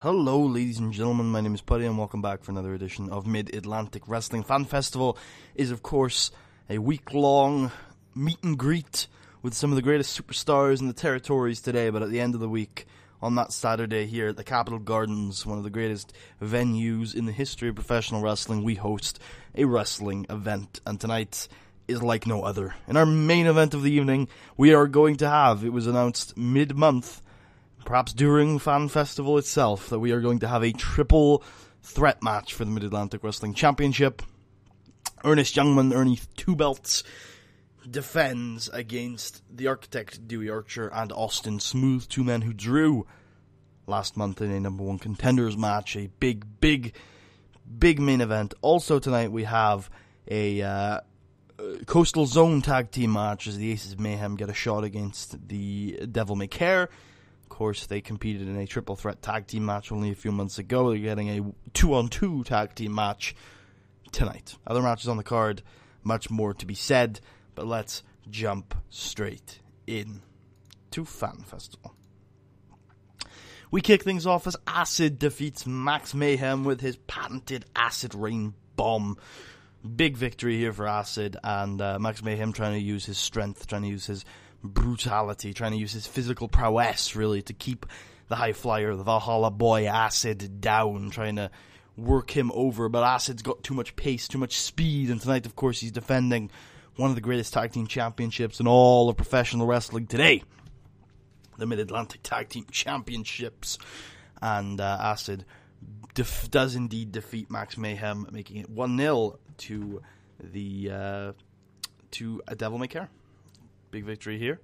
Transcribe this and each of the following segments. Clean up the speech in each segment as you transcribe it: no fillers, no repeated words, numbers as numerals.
Hello, ladies and gentlemen, my name is Putty, and welcome back for another edition of Mid-Atlantic Wrestling. Fan Festival is, of course, a week-long meet and greet with some of the greatest superstars in the territories today, but at the end of the week, on that Saturday here at the Capitol Gardens, one of the greatest venues in the history of professional wrestling, we host a wrestling event, and tonight is like no other. In our main event of the evening, we are going to have, it was announced mid-month, perhaps during Fan Festival itself, that we are going to have a triple threat match for the Mid-Atlantic Wrestling Championship. Ernest Youngman, earning 2 belts, defends against the Architect, Dewey Archer, and Austin Smooth, 2 men who drew last month in a number 1 contenders match, a big main event. Also tonight we have a Coastal Zone tag team match as the Aces of Mayhem get a shot against the Devil May Care. Of course, they competed in a triple threat tag team match only a few months ago. They're getting a 2-on-2 tag team match tonight. Other matches on the card, much more to be said, but let's jump straight in to Fan Festival. We kick things off as Acid defeats Max Mayhem with his patented Acid Rain Bomb. Big victory here for Acid, and Max Mayhem trying to use his strength, trying to use his brutality, trying to use his physical prowess, really, to keep the high flyer, the Valhalla boy, Acid, down, trying to work him over, but Acid's got too much pace, too much speed, and tonight, of course, he's defending one of the greatest tag team championships in all of professional wrestling today, the Mid-Atlantic Tag Team Championships, and Acid does indeed defeat Max Mayhem, making it 1-0 to a Devil May Care. Big victory here.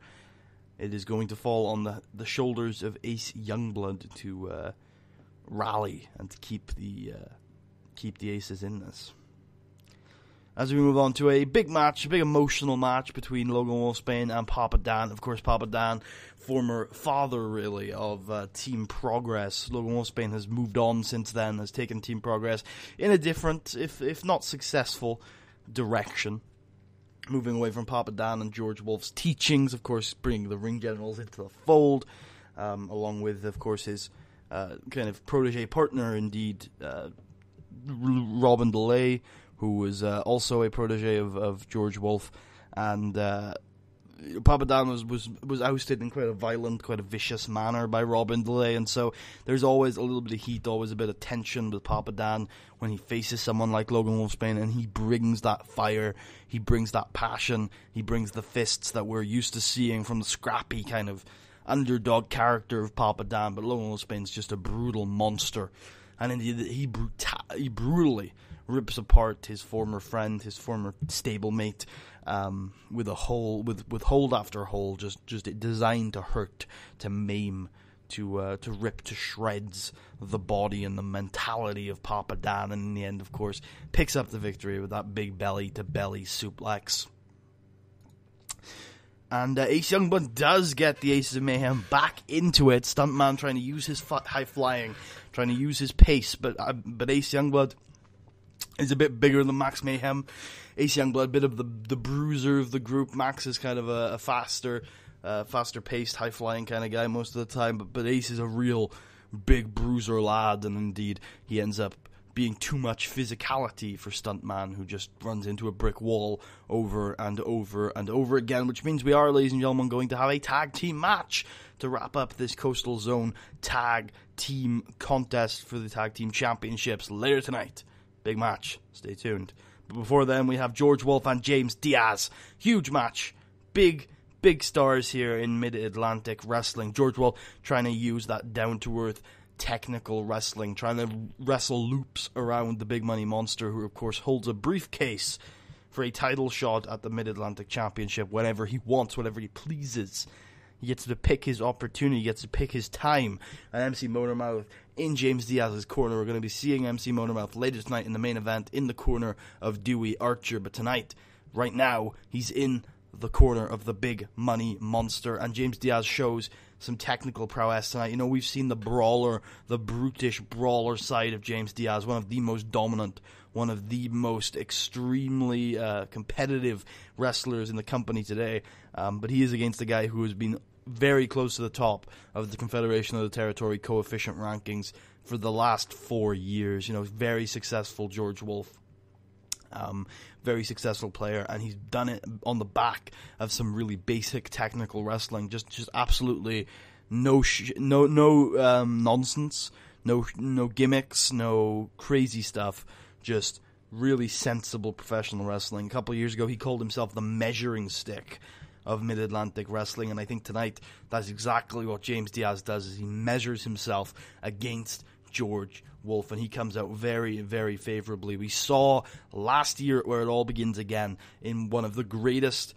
It is going to fall on the shoulders of Ace Youngblood to rally and to keep the Aces in this. As we move on to a big match, a big emotional match between Logan Wolfsbane and Papa Dan. Of course, Papa Dan, former father, really, of Team Progress. Logan Wolfsbane has moved on since then, has taken Team Progress in a different, if not successful, direction. Moving away from Papa Dan and George Wolf's teachings, of course, bringing the Ring Generals into the fold, along with, of course, his kind of protege partner, indeed, Robin DeLay, who was also a protege of George Wolf, and Papa Dan was ousted in quite a violent, quite a vicious manner by Robin DeLay, and so there's always a little bit of heat, always a bit of tension with Papa Dan when he faces someone like Logan Wolfsbane, and he brings that fire, he brings that passion, he brings the fists that we're used to seeing from the scrappy kind of underdog character of Papa Dan, but Logan Wolfsbane's just a brutal monster, and indeed he brutally rips apart his former friend, his former stablemate, with hold after hold, just designed to hurt, to maim, to rip to shreds the body and the mentality of Papa Dan, and in the end, of course, picks up the victory with that big belly-to-belly suplex. And Ace Youngblood does get the Aces of Mayhem back into it. Stuntman trying to use his high flying, trying to use his pace, but Ace Youngblood is a bit bigger than Max Mayhem. Ace Youngblood, a bit of the bruiser of the group. Max is kind of a faster paced, high flying kind of guy most of the time, but Ace is a real big bruiser lad, and indeed he ends up being too much physicality for Stuntman, who just runs into a brick wall over and over and over again, which means we are, ladies and gentlemen, going to have a tag team match to wrap up this Coastal Zone tag team contest for the tag team championships later tonight. Big match. Stay tuned. But before then, we have George Wolf and James Diaz. Huge match. Big stars here in Mid-Atlantic Wrestling. George Wolf trying to use that down-to-earth technical wrestling, trying to wrestle loops around the big money monster, who, of course, holds a briefcase for a title shot at the Mid-Atlantic Championship whenever he wants, whatever he pleases. He gets to pick his opportunity, he gets to pick his time. And MC Motormouth in James Diaz's corner. We're going to be seeing MC Motormouth later tonight in the main event in the corner of Dewey Archer. But tonight, right now, he's in the corner of the big money monster. And James Diaz shows some technical prowess tonight. You know, we've seen the brawler, the brutish brawler side of James Diaz, one of the most dominant, one of the most extremely competitive wrestlers in the company today. But he is against a guy who has been very close to the top of the Confederation of the Territory coefficient rankings for the last 4 years. Very successful George Wolf. Very successful player, and he's done it on the back of some really basic technical wrestling. Just absolutely no nonsense, no gimmicks, no crazy stuff. Just really sensible professional wrestling. A couple of years ago, he called himself the measuring stick of Mid-Atlantic wrestling, and I think tonight that's exactly what James Diaz does. Is he measures himself against George Wolf, and he comes out very, very favorably. We saw last year where it all begins again in one of the greatest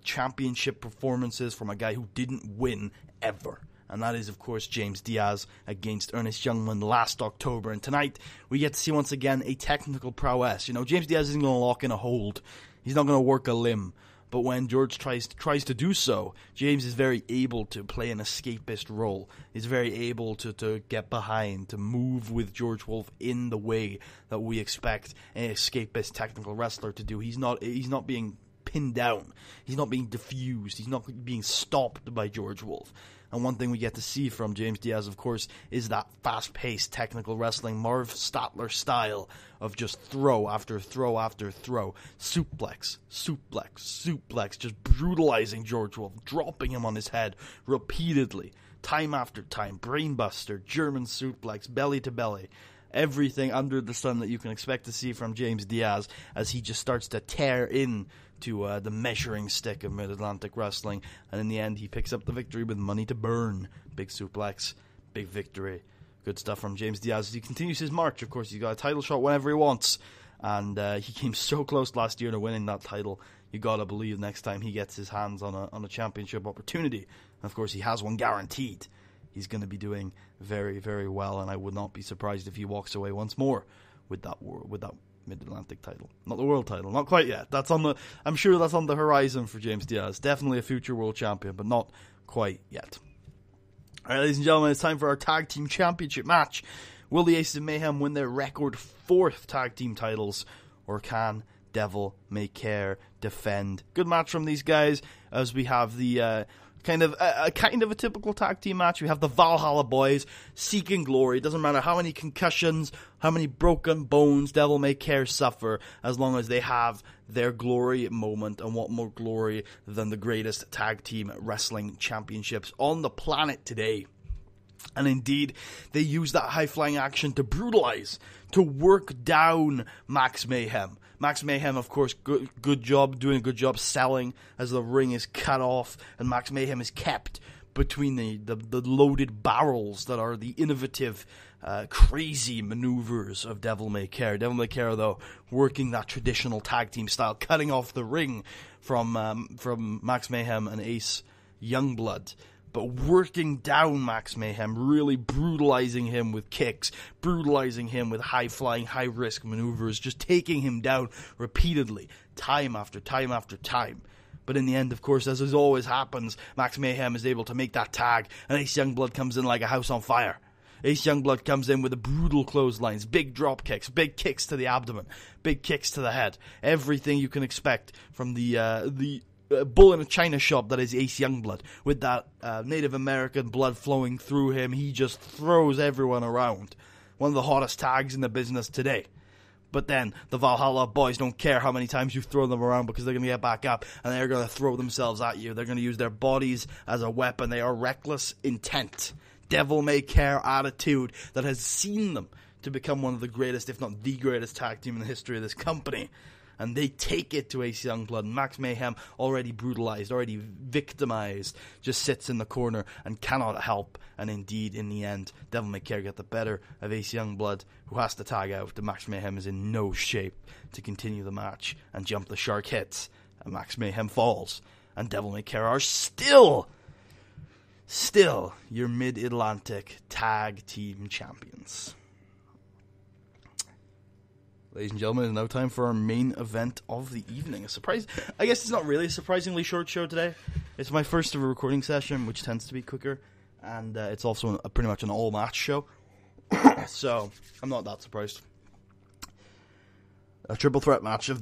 championship performances from a guy who didn't win ever. And that is, of course, James Diaz against Ernest Youngman last October. And tonight, we get to see once again a technical prowess. James Diaz isn't going to lock in a hold. He's not going to work a limb. But when George tries to do so, James is very able to play an escapist role. He's very able to get behind, to move with George Wolf in the way that we expect an escapist technical wrestler to do. He's not being pinned down. He's not being diffused. He's not being stopped by George Wolf. And one thing we get to see from James Diaz, of course, is that fast-paced technical wrestling, Marv Statler style of just throw after throw after throw. Suplex, just brutalizing George Wolf, dropping him on his head repeatedly, time after time. Brainbuster, German suplex, belly to belly. Everything under the sun that you can expect to see from James Diaz as he just starts to tear in to the measuring stick of Mid-Atlantic wrestling, and in the end he picks up the victory with money to burn. Big suplex, big victory. Good stuff from James Diaz as he continues his march. Of course, he's got a title shot whenever he wants, and he came so close last year to winning that title. You gotta believe next time he gets his hands on a championship opportunity, and of course he has one guaranteed, he's going to be doing very, very well, and I would not be surprised if he walks away once more with that Mid-Atlantic title. Not the world title, not quite yet. I'm sure that's on the horizon for James Diaz. Definitely a future world champion, but not quite yet. Alright, ladies and gentlemen, it's time for our tag team championship match. Will the Aces of Mayhem win their record 4th tag team titles, or can Devil May Care defend? Good match from these guys, as we have the kind of a typical tag team match. We have the Valhalla boys seeking glory. It doesn't matter how many concussions, how many broken bones Devil May Care suffer, as long as they have their glory moment. And what more glory than the greatest tag team wrestling championships on the planet today. And indeed, they use that high-flying action to brutalize, to work down Max Mayhem. Max Mayhem, of course, doing a good job selling as the ring is cut off, and Max Mayhem is kept between the loaded barrels that are the innovative, crazy maneuvers of Devil May Care. Devil May Care, though, working that traditional tag team style, cutting off the ring from Max Mayhem and Ace Youngblood, but working down Max Mayhem, really brutalizing him with kicks, brutalizing him with high-flying, high-risk maneuvers, just taking him down repeatedly, time after time after time. But in the end, of course, as always happens, Max Mayhem is able to make that tag, and Ace Youngblood comes in like a house on fire. Ace Youngblood comes in with the brutal clotheslines, big drop kicks, big kicks to the abdomen, big kicks to the head. Everything you can expect from the bull in a china shop that is Ace Youngblood, with that Native American blood flowing through him. He just throws everyone around. One of the hottest tags in the business today. But then the Valhalla boys don't care how many times you throw them around, because they're going to get back up and they're going to throw themselves at you. They're going to use their bodies as a weapon. They are reckless intent. Devil May Care attitude that has seen them to become one of the greatest, if not the greatest tag team in the history of this company. And they take it to Ace Youngblood. Max Mayhem, already brutalized, already victimized, just sits in the corner and cannot help. And indeed, in the end, Devil May Care get the better of Ace Youngblood, who has to tag out. And Max Mayhem is in no shape to continue the match. And Jump the Shark hits, and Max Mayhem falls. And Devil May Care are still your Mid-Atlantic tag team champions. Ladies and gentlemen, it's now time for our main event of the evening. I guess it's not really a surprisingly short show today. It's my first of a recording session, which tends to be quicker, and it's also pretty much an all-match show, so I'm not that surprised. A triple threat match will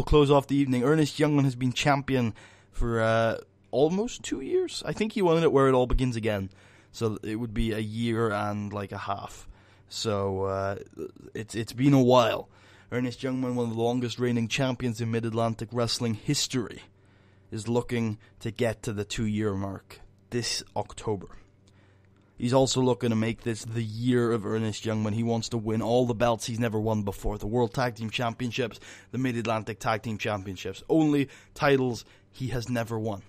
close off the evening. Ernest Youngman has been champion for almost 2 years. I think he won it where it all begins again. So it would be a year and like a half. So it's been a while. Ernest Youngman, one of the longest reigning champions in Mid-Atlantic Wrestling history, is looking to get to the 2-year mark this October. He's also looking to make this the year of Ernest Youngman. He wants to win all the belts he's never won before. The World Tag Team Championships, the Mid-Atlantic Tag Team Championships. Only titles he has never won.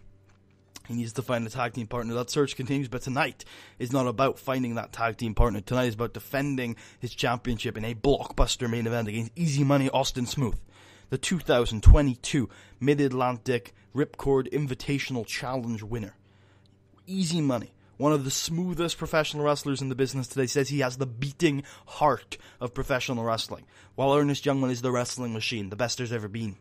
He needs to find a tag team partner. That search continues, but tonight is not about finding that tag team partner. Tonight is about defending his championship in a blockbuster main event against Easy Money Austin Smooth, the 2022 Mid-Atlantic Ripcord Invitational Challenge winner. Easy Money, one of the smoothest professional wrestlers in the business today, says he has the beating heart of professional wrestling, while Ernest Youngman is the wrestling machine, the best there's ever been.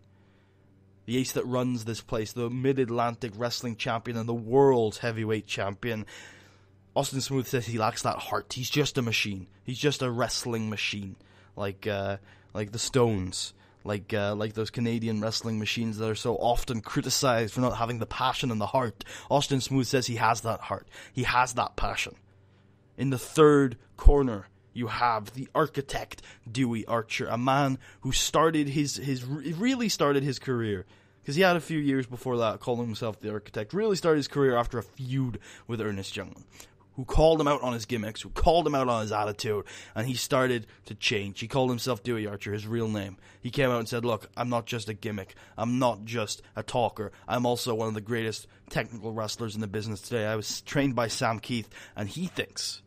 The ace that runs this place, the Mid-Atlantic Wrestling Champion and the World's Heavyweight Champion. Austin Smooth says he lacks that heart. He's just a machine. He's just a wrestling machine, like the Stones, like those Canadian wrestling machines that are so often criticized for not having the passion and the heart. Austin Smooth says he has that heart. He has that passion. In the third corner, you have the architect, Dewey Archer, a man who really started his career, because he had a few years before that calling himself the architect, really started his career after a feud with Ernest Youngman, who called him out on his gimmicks, who called him out on his attitude, and he started to change. He called himself Dewey Archer, his real name. He came out and said, look, I'm not just a gimmick, I'm not just a talker, I'm also one of the greatest technical wrestlers in the business today. I was trained by Sam Keith, and he thinks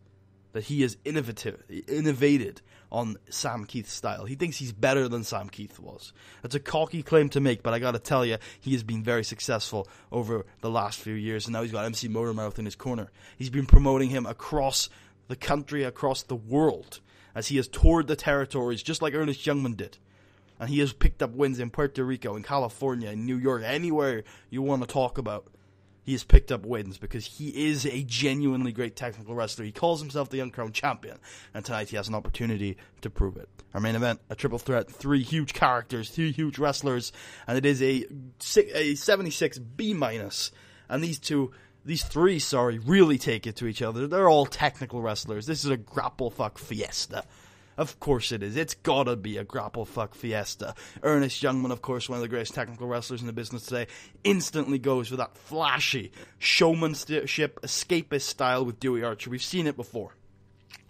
that he is innovated on Sam Keith's style. He thinks he's better than Sam Keith was. That's a cocky claim to make, but I gotta tell you, he has been very successful over the last few years, and now he's got MC Motormouth in his corner. He's been promoting him across the country, across the world, as he has toured the territories, just like Ernest Youngman did. And he has picked up wins in Puerto Rico, in California, in New York, anywhere you want to talk about. He has picked up wins because he is a genuinely great technical wrestler. He calls himself the Uncrowned Champion, and tonight he has an opportunity to prove it. Our main event, a triple threat, 3 huge characters, 3 huge wrestlers, and it is a 76 B-. And these three, really take it to each other. They're all technical wrestlers. This is a grapple fuck fiesta. Of course it is. It's gotta be a grapple fuck fiesta. Ernest Youngman, of course, one of the greatest technical wrestlers in the business today, instantly goes with that flashy showmanship, escapist style with Dewey Archer. We've seen it before.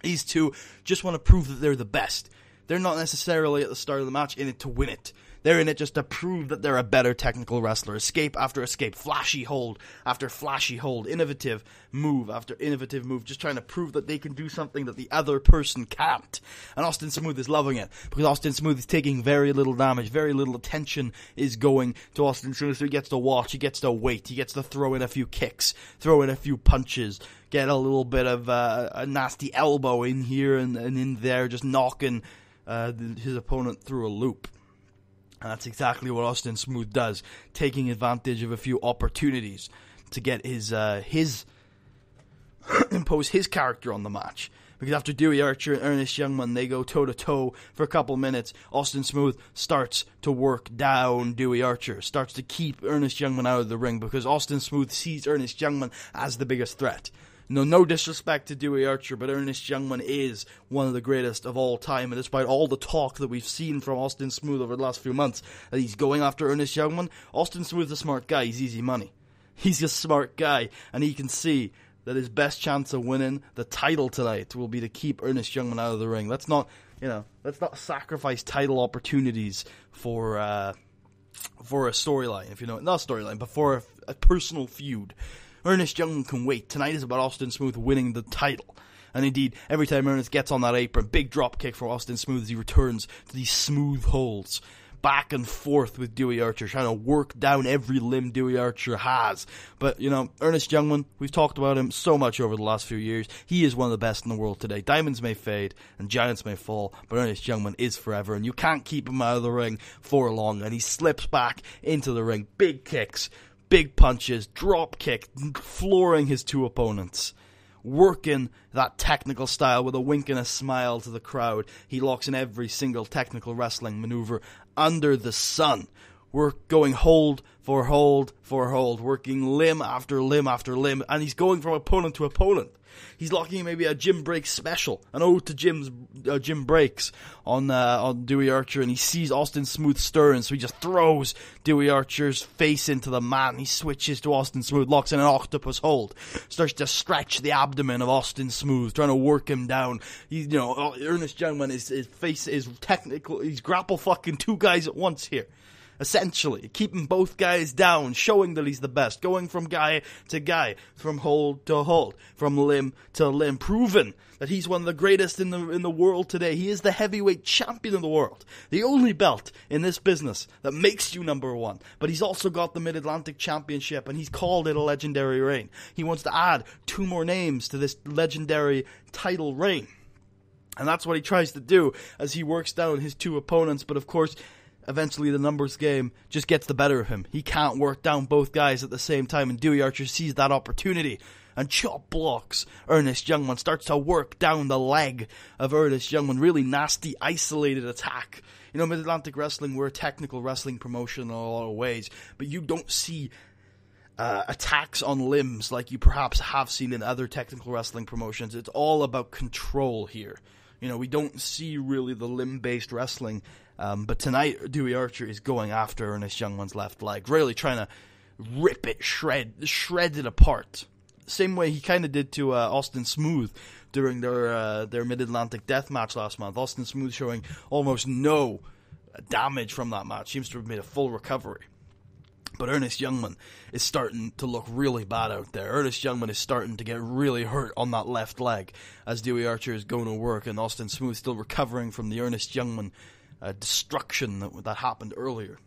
These two just want to prove that they're the best. They're not necessarily at the start of the match in it to win it. They're in it just to prove that they're a better technical wrestler. Escape after escape, flashy hold after flashy hold, innovative move after innovative move, just trying to prove that they can do something that the other person can't. And Austin Smooth is loving it, because Austin Smooth is taking very little damage, very little attention is going to Austin Smooth, so he gets to watch, he gets to wait, he gets to throw in a few kicks, throw in a few punches, get a little bit of a nasty elbow in here and in there, just knocking his opponent through a loop. And that's exactly what Austin Smooth does, taking advantage of a few opportunities to get his impose his character on the match. Because after Dewey Archer and Ernest Youngman, they go toe-to-toe for a couple minutes, Austin Smooth starts to work down Dewey Archer, starts to keep Ernest Youngman out of the ring, because Austin Smooth sees Ernest Youngman as the biggest threat. No disrespect to Dewey Archer, but Ernest Youngman is one of the greatest of all time, and despite all the talk that we've seen from Austin Smooth over the last few months, that he's going after Ernest Youngman, Austin Smooth's a smart guy, he's easy money. He's a smart guy, and he can see that his best chance of winning the title tonight will be to keep Ernest Youngman out of the ring. Let's not sacrifice title opportunities for a storyline, if you know, not a storyline, but for a personal feud. Ernest Youngman can wait. Tonight is about Austin Smooth winning the title. And indeed, every time Ernest gets on that apron, big drop kick from Austin Smooth as he returns to these smooth holds. Back and forth with Dewey Archer, trying to work down every limb Dewey Archer has. But, Ernest Youngman, we've talked about him so much over the last few years. He is one of the best in the world today. Diamonds may fade and giants may fall, but Ernest Youngman is forever, and you can't keep him out of the ring for long. And he slips back into the ring. Big kicks, big punches, drop kick, flooring his 2 opponents. Working that technical style with a wink and a smile to the crowd. He locks in every single technical wrestling maneuver under the sun. We're going hold for hold for hold, working limb after limb after limb, and he's going from opponent to opponent. He's locking maybe a Jim Breaks special, an ode to Jim Breaks on Dewey Archer, and he sees Austin Smooth stirring, so he just throws Dewey Archer's face into the mat, and he switches to Austin Smooth, locks in an octopus hold, starts to stretch the abdomen of Austin Smooth, trying to work him down. Ernest Youngman, his face is technical, he's grapple fucking two guys at once here. Essentially, keeping both guys down, showing that he's the best, going from guy to guy, from hold to hold, from limb to limb, proving that he's one of the greatest in the world today. He is the heavyweight champion of the world, the only belt in this business that makes you number one. But he's also got the Mid-Atlantic Championship, and he's called it a legendary reign. He wants to add 2 more names to this legendary title reign. And that's what he tries to do as he works down his 2 opponents, but of course, eventually the numbers game just gets the better of him. He can't work down both guys at the same time, and Dewey Archer sees that opportunity and chop blocks Ernest Youngman, starts to work down the leg of Ernest Youngman. Really nasty, isolated attack. You know, Mid-Atlantic Wrestling, we're a technical wrestling promotion in a lot of ways, but you don't see attacks on limbs like you perhaps have seen in other technical wrestling promotions. It's all about control here. You know, we don't see really the limb-based wrestling. But tonight, Dewey Archer is going after Ernest Youngman's left leg, really trying to rip it, shred it apart. Same way he kind of did to Austin Smooth during their Mid-Atlantic Death match last month. Austin Smooth showing almost no damage from that match, seems to have made a full recovery. But Ernest Youngman is starting to look really bad out there. Ernest Youngman is starting to get really hurt on that left leg as Dewey Archer is going to work, and Austin Smooth still recovering from the Ernest Youngman destruction that happened earlier.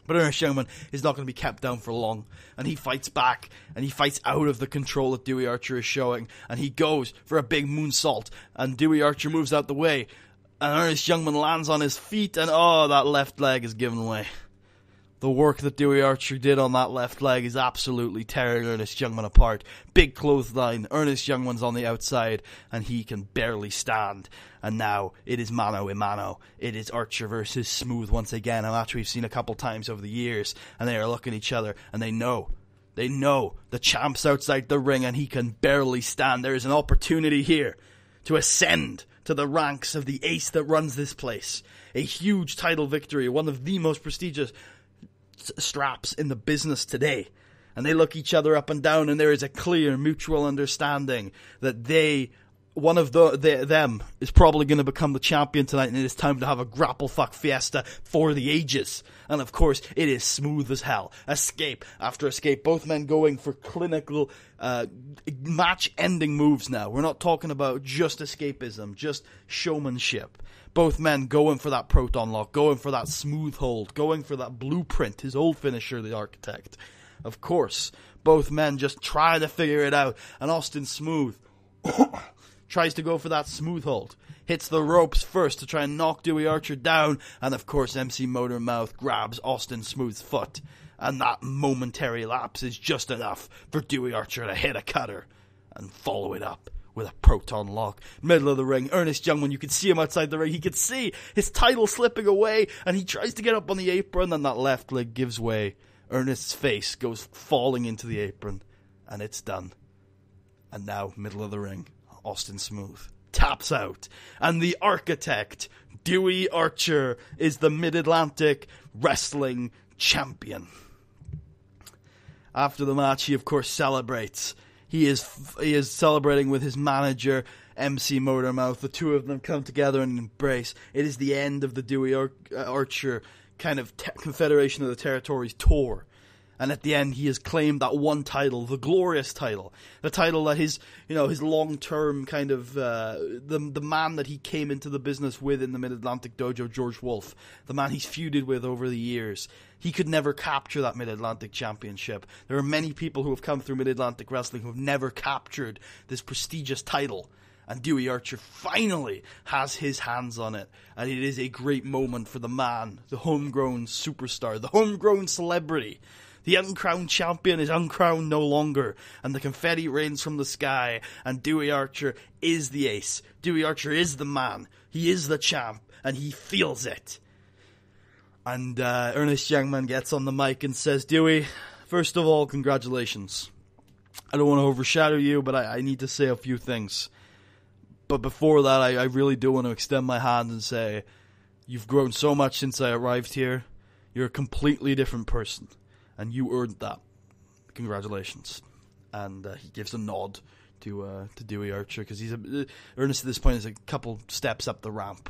But Ernest Youngman is not going to be kept down for long, and he fights back, and he fights out of the control that Dewey Archer is showing, and he goes for a big moonsault, and Dewey Archer moves out the way, and Ernest Youngman lands on his feet, and that left leg is given way. The work that Dewey Archer did on that left leg is absolutely tearing Ernest Youngman apart. Big clothesline, Ernest Youngman's on the outside, and he can barely stand. And now it is mano a mano. It is Archer versus Smooth once again, a match we've seen a couple times over the years. And they are looking at each other, and they know the champ's outside the ring, and he can barely stand. There is an opportunity here to ascend to the ranks of the ace that runs this place. A huge title victory, one of the most prestigious straps in the business today. And they look each other up and down, and there is a clear mutual understanding that one of them is probably going to become the champion tonight, and it is time to have a grapple fuck fiesta for the ages. And of course, it is smooth as hell. Escape after escape. Both men going for clinical, match-ending moves now. We're not talking about just escapism, just showmanship. Both men going for that proton lock, going for that smooth hold, going for that blueprint, his old finisher, the Architect. Of course, both men just trying to figure it out, and Austin Smooth tries to go for that smooth hold, hits the ropes first to try and knock Dewey Archer down, and of course MC Motormouth grabs Austin Smooth's foot, and that momentary lapse is just enough for Dewey Archer to hit a cutter and follow it up with a proton lock. Middle of the ring, Ernest Youngman, you can see him outside the ring, he can see his title slipping away, and he tries to get up on the apron, and that left leg gives way. Ernest's face goes falling into the apron, and it's done. And now, middle of the ring, Austin Smooth taps out, and the Architect, Dewey Archer, is the Mid-Atlantic Wrestling Champion. After the match, he of course celebrates. He is celebrating with his manager, MC Motormouth. The two of them come together and embrace. It is the end of the Dewey Archer kind of Confederation of the Territories tour. And at the end, he has claimed that one title, the glorious title, the title that his long-term kind of, the man that he came into the business with in the Mid-Atlantic Dojo, George Wolf, the man he's feuded with over the years. He could never capture that Mid-Atlantic Championship. There are many people who have come through Mid-Atlantic Wrestling who have never captured this prestigious title. And Dewey Archer finally has his hands on it. And it is a great moment for the man, the homegrown superstar, the homegrown celebrity. The uncrowned champion is uncrowned no longer, and the confetti rains from the sky, and Dewey Archer is the ace. Dewey Archer is the man. He is the champ, and he feels it. And Ernest Youngman gets on the mic and says, Dewey, first of all, congratulations. I don't want to overshadow you, but I need to say a few things. But before that, I really do want to extend my hand and say, you've grown so much since I arrived here. You're a completely different person, and you earned that. Congratulations. And he gives a nod to Dewey Archer, because Ernest at this point is a couple steps up the ramp,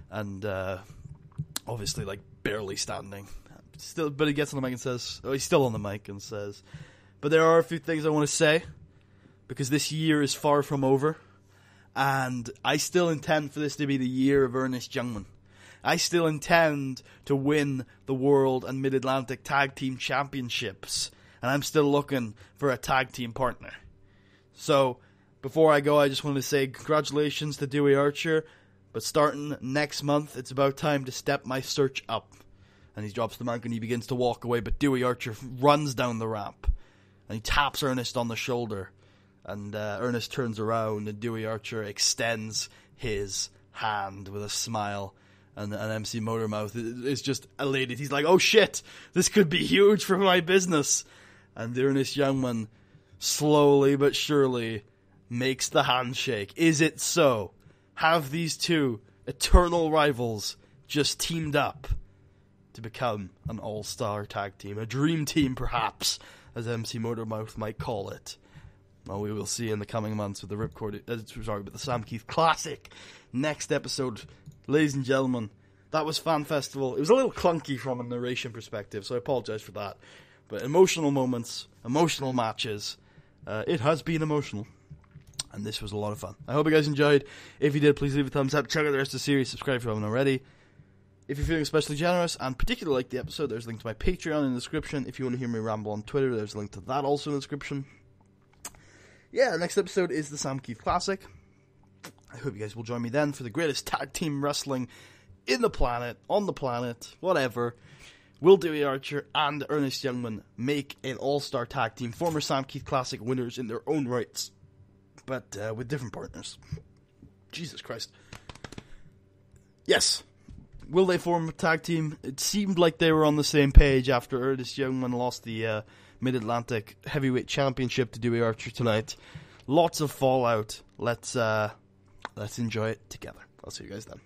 and obviously like barely standing. Still, but he gets on the mic and says, he's still on the mic and says, but there are a few things I want to say, because this year is far from over, and I still intend for this to be the year of Ernest Youngman. I still intend to win the World and Mid-Atlantic Tag Team Championships, and I'm still looking for a tag team partner. So, before I go, I just want to say congratulations to Dewey Archer, but starting next month, it's about time to step my search up. And he drops the mic and he begins to walk away, but Dewey Archer runs down the ramp, and he taps Ernest on the shoulder, and Ernest turns around, and Dewey Archer extends his hand with a smile. And MC Motormouth is just elated. He's like, oh shit, this could be huge for my business. And Ernest Youngman slowly but surely makes the handshake. Is it so? Have these two eternal rivals just teamed up to become an all-star tag team? A dream team, perhaps, as MC Motormouth might call it. Well, we will see in the coming months with the with the Sam Keith Classic. Next episode, ladies and gentlemen, that was Fan Festival. It was a little clunky from a narration perspective, so I apologize for that. But emotional moments, emotional matches, it has been emotional, and this was a lot of fun. I hope you guys enjoyed. If you did, please leave a thumbs up, check out the rest of the series, subscribe if you haven't already. If you're feeling especially generous and particularly like the episode, there's a link to my Patreon in the description. If you want to hear me ramble on Twitter, there's a link to that also in the description. Yeah, the next episode is the Sam Keith Classic. I hope you guys will join me then for the greatest tag team wrestling in the planet, on the planet, whatever. Will Dewey Archer and Ernest Youngman make an all-star tag team, former Sam Keith Classic winners in their own rights, but with different partners? Jesus Christ. Yes. Will they form a tag team? It seemed like they were on the same page after Ernest Youngman lost the Mid-Atlantic Heavyweight Championship to Dewey Archer tonight. Lots of fallout. Let's enjoy it together. I'll see you guys then.